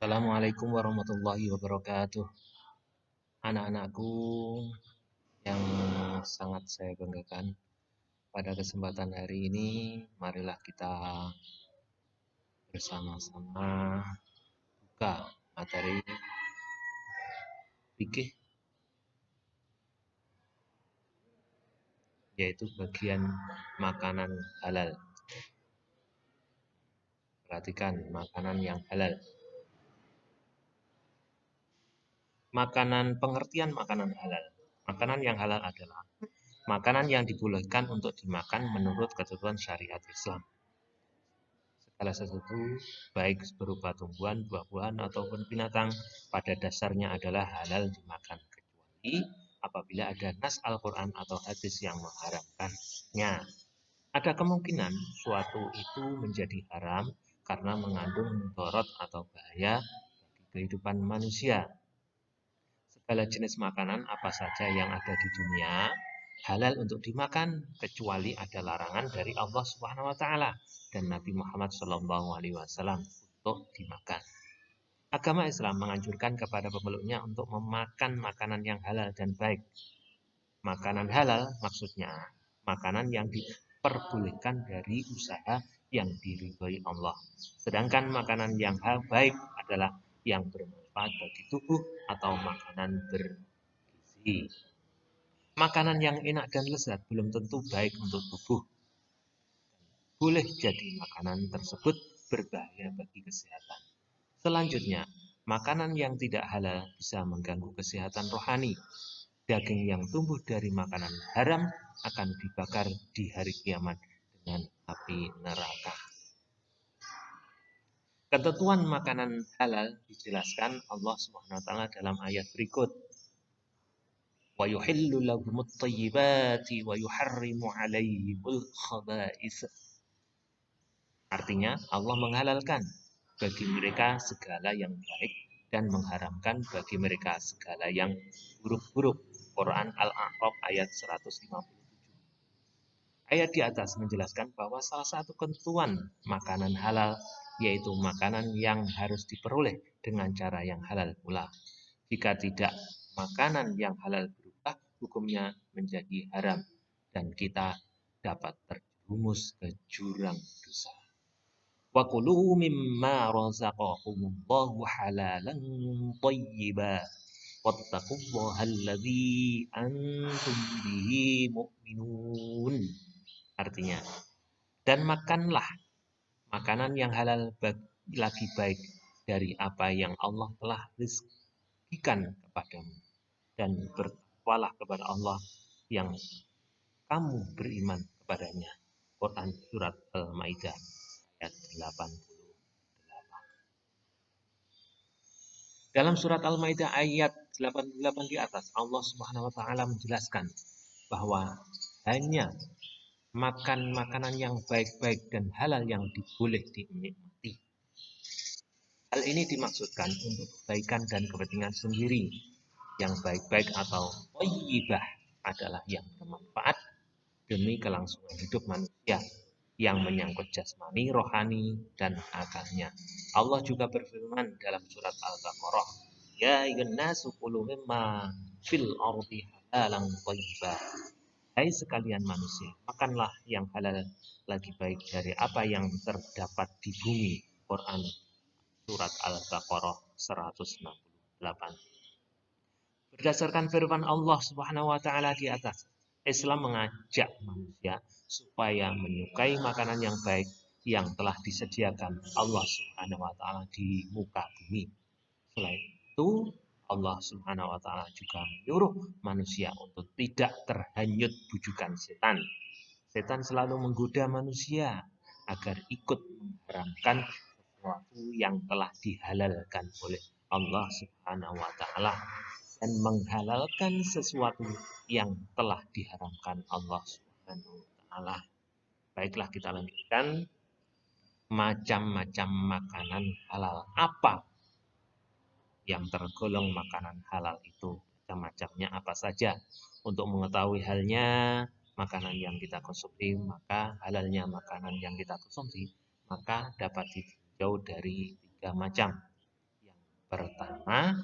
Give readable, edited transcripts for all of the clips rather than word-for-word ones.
Assalamualaikum warahmatullahi wabarakatuh. Anak-anakku yang sangat saya banggakan, pada kesempatan hari ini, marilah kita bersama-sama buka materi fikih, yaitu bagian makanan halal. Perhatikan, makanan yang halal. Pengertian makanan halal. Makanan yang halal adalah makanan yang dibolehkan untuk dimakan menurut ketentuan syariat Islam. Segala sesuatu, baik berupa tumbuhan, buah-buahan, ataupun binatang, pada dasarnya adalah halal dimakan, kecuali apabila ada nas Al-Quran atau hadis yang mengharamkannya. Ada kemungkinan suatu itu menjadi haram karena mengandung mudarat atau bahaya bagi kehidupan manusia. Segala jenis makanan apa saja yang ada di dunia halal untuk dimakan kecuali ada larangan dari Allah Subhanahu wa taala dan Nabi Muhammad Shallallahu alaihi wasallam untuk dimakan. Agama Islam menganjurkan kepada pemeluknya untuk memakan makanan yang halal dan baik. Makanan halal maksudnya makanan yang diperbolehkan dari usaha yang diridhoi Allah. Sedangkan makanan yang baik adalah yang bermanfaat bagi tubuh atau makanan bergizi. Makanan yang enak dan lezat belum tentu baik untuk tubuh. Boleh jadi makanan tersebut berbahaya bagi kesehatan. Selanjutnya, makanan yang tidak halal bisa mengganggu kesehatan rohani. Daging yang tumbuh dari makanan haram akan dibakar di hari kiamat dengan api neraka. Ketentuan makanan halal dijelaskan Allah Subhanahu wa taala dalam ayat berikut. Wa yuhillu lahumut thayyibati wa yuharrimu 'alaihimul khaba'ith. Artinya Allah menghalalkan bagi mereka segala yang baik dan mengharamkan bagi mereka segala yang buruk-buruk. Quran Al-A'raf ayat 157. Ayat di atas menjelaskan bahwa salah satu ketentuan makanan halal yaitu makanan yang harus diperoleh dengan cara yang halal pula. Jika tidak, makanan yang halal berubah hukumnya menjadi haram dan kita dapat terjerumus ke jurang dosa. Wa kulu mimma razaqakumullahu halalan thayyiba wattaqullaha alladzi antum bihi mu'minun. Artinya, dan makanlah makanan yang halal lagi baik dari apa yang Allah telah rizkikan kepadamu, dan bertakwalah kepada Allah yang kamu beriman kepadanya. Quran Surat Al-Maidah ayat 88. Dalam surat Al-Maidah ayat 88 di atas, Allah Subhanahu wa taala menjelaskan bahwa hanya makan makanan yang baik-baik dan halal yang boleh dinikmati. Hal ini dimaksudkan untuk kebaikan dan kepentingan sendiri. Yang baik-baik atau thayyibah adalah yang bermanfaat demi kelangsungan hidup manusia yang menyangkut jasmani, rohani, dan akalnya. Allah juga berfirman dalam surat Al-Baqarah, Ya ayyuhan nasu kulu mimma fil ardi halalan thayyibah. Hai sekalian manusia, makanlah yang halal lagi baik dari apa yang terdapat di bumi. Quran Surat Al-Baqarah 168. Berdasarkan firman Allah Subhanahu wa taala di atas, Islam mengajak manusia supaya menyukai makanan yang baik yang telah disediakan Allah Subhanahu wa taala di muka bumi. Selain itu, Allah Subhanahu wa taala juga menyuruh manusia untuk tidak terhanyut bujukan setan. Setan selalu menggoda manusia agar ikut mengharamkan sesuatu yang telah dihalalkan oleh Allah Subhanahu wa taala dan menghalalkan sesuatu yang telah diharamkan Allah Subhanahu wa taala. Baiklah, kita lanjutkan. Macam-macam makanan halal apa yang tergolong makanan halal itu? Macam-macamnya apa saja? Untuk mengetahui halnya makanan yang kita konsumsi, maka halalnya makanan yang kita konsumsi, maka dapat ditinjau dari 3 macam. Yang Pertama,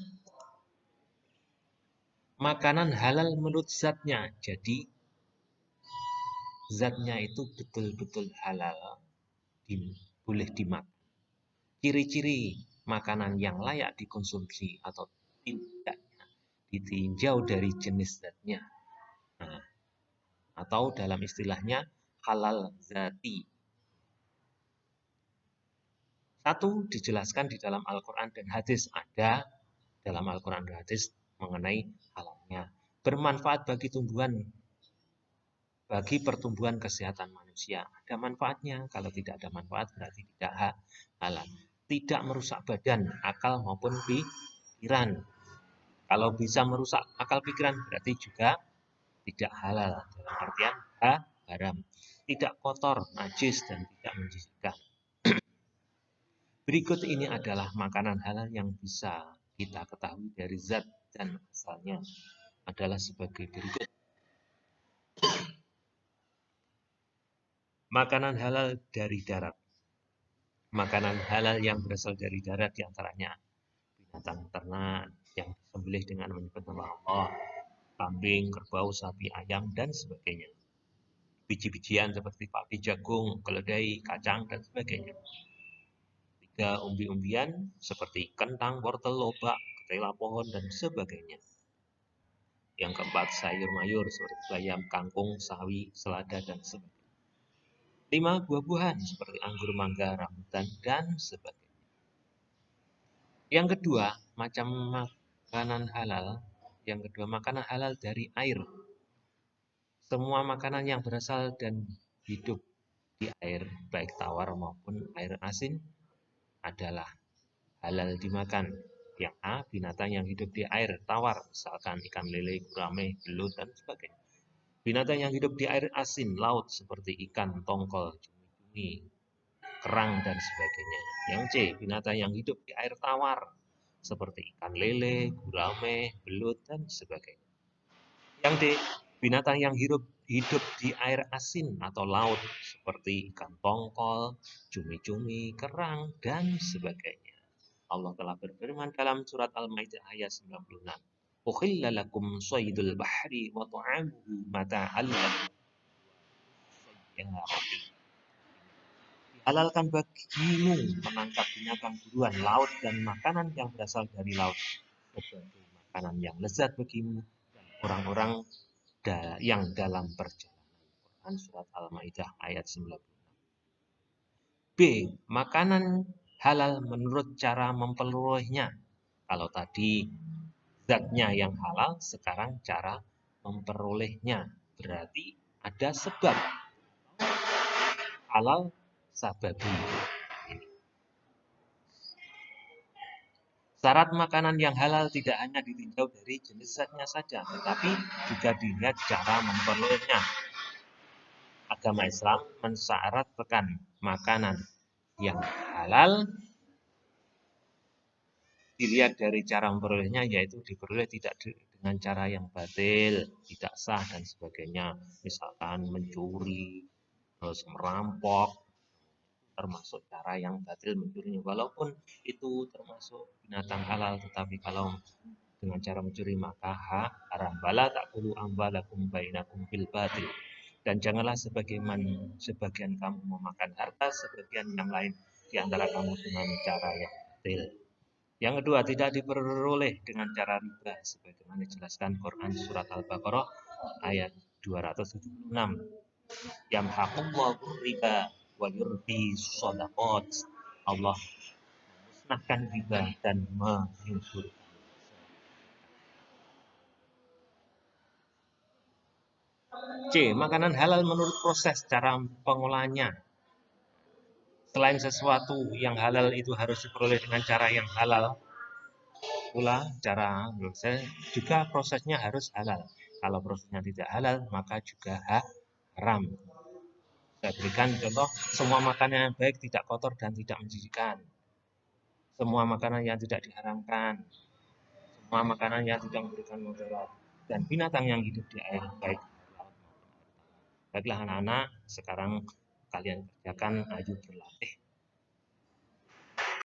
makanan halal menurut zatnya. Jadi zatnya itu betul-betul halal, boleh dimakan. Ciri-ciri makanan yang layak dikonsumsi atau tidaknya ditinjau dari jenis zatnya. Nah, atau dalam istilahnya halal zati. Satu dijelaskan di dalam Al-Quran dan hadis. Ada dalam Al-Quran dan hadis mengenai halalnya. Bermanfaat bagi pertumbuhan kesehatan manusia. Ada manfaatnya. Kalau tidak ada manfaat berarti tidak halal. Tidak merusak badan, akal maupun pikiran. Kalau bisa merusak akal pikiran berarti juga tidak halal. Dalam artian haram. Tidak kotor, najis, dan tidak menjijikkan. Berikut ini adalah makanan halal yang bisa kita ketahui dari zat dan asalnya adalah sebagai berikut. Makanan halal dari darat. Makanan halal yang berasal dari darat diantaranya binatang ternak yang disembelih dengan menyebut nama Allah, kambing, kerbau, sapi, ayam, dan sebagainya. Biji-bijian seperti padi, jagung, keledai, kacang, dan sebagainya. Tiga, umbi-umbian seperti kentang, wortel, lobak, ketela pohon, dan sebagainya. Yang keempat, sayur mayur seperti bayam, kangkung, sawi, selada, dan sebagainya. 5, buah-buahan seperti anggur, mangga, rambutan, dan sebagainya. Yang kedua, makanan halal. Yang kedua, makanan halal dari air. Semua makanan yang berasal dan hidup di air, baik tawar maupun air asin, adalah halal dimakan. Yang A, binatang yang hidup di air tawar, misalkan ikan lele, gurame, belut, dan sebagainya. Binatang yang hidup di air asin, laut, seperti ikan, tongkol, cumi-cumi, kerang, dan sebagainya. Yang C, binatang yang hidup di air tawar, seperti ikan lele, gurame, belut, dan sebagainya. Yang D, binatang yang hidup di air asin atau laut, seperti ikan tongkol, cumi-cumi, kerang, dan sebagainya. Allah telah berfirman dalam surat Al-Maidah ayat 96. Ukhilla lakum shaydul bahri wa ta'amuhu mata'an lakum. Dihalalkan bagimu menangkap binatang buruan laut dan makanan yang berasal dari laut sebagai makanan yang lezat bagimu dan orang-orang yang dalam perjalanan. Quran surat Al-Maidah ayat 96. B. Makanan halal menurut cara memperolehnya. Kalau tadi zatnya yang halal, sekarang cara memperolehnya. Berarti ada sebab. Halal sababi. Syarat makanan yang halal tidak hanya ditinjau dari jenis zatnya saja, tetapi juga dilihat cara memperolehnya. Agama Islam mensyaratkan makanan yang halal dilihat dari cara memperolehnya, yaitu diperoleh tidak dengan cara yang batil, tidak sah, dan sebagainya. Misalkan mencuri, terus merampok, termasuk cara yang batil mencurinya. Walaupun itu termasuk binatang halal, tetapi kalau dengan cara mencuri maka haram. Bala ta'kulu amwalakum bainakum bil batil. Dan janganlah sebagian kamu memakan harta sebagian yang lain di antara kamu dengan cara yang batil. Yang kedua, tidak diperoleh dengan cara riba sebagaimana dijelaskan Quran surat Al-Baqarah ayat 276. Yamhaqullahu riba wa yurbi shadaqat. Allah memusnahkan riba dan menyuburkan. C. Makanan halal menurut proses cara pengolahannya. Selain sesuatu yang halal itu harus diperoleh dengan cara yang halal, pula cara juga prosesnya harus halal. Kalau prosesnya tidak halal, maka juga haram. Saya berikan contoh, semua makanan yang baik tidak kotor dan tidak menjijikkan. Semua makanan yang tidak diharamkan. Semua makanan yang tidak memberikan mudarat. Dan binatang yang hidup di air, baik laut maupun air tanah. Baiklah anak-anak, sekarang kalian kerjakan, ayo berlatih.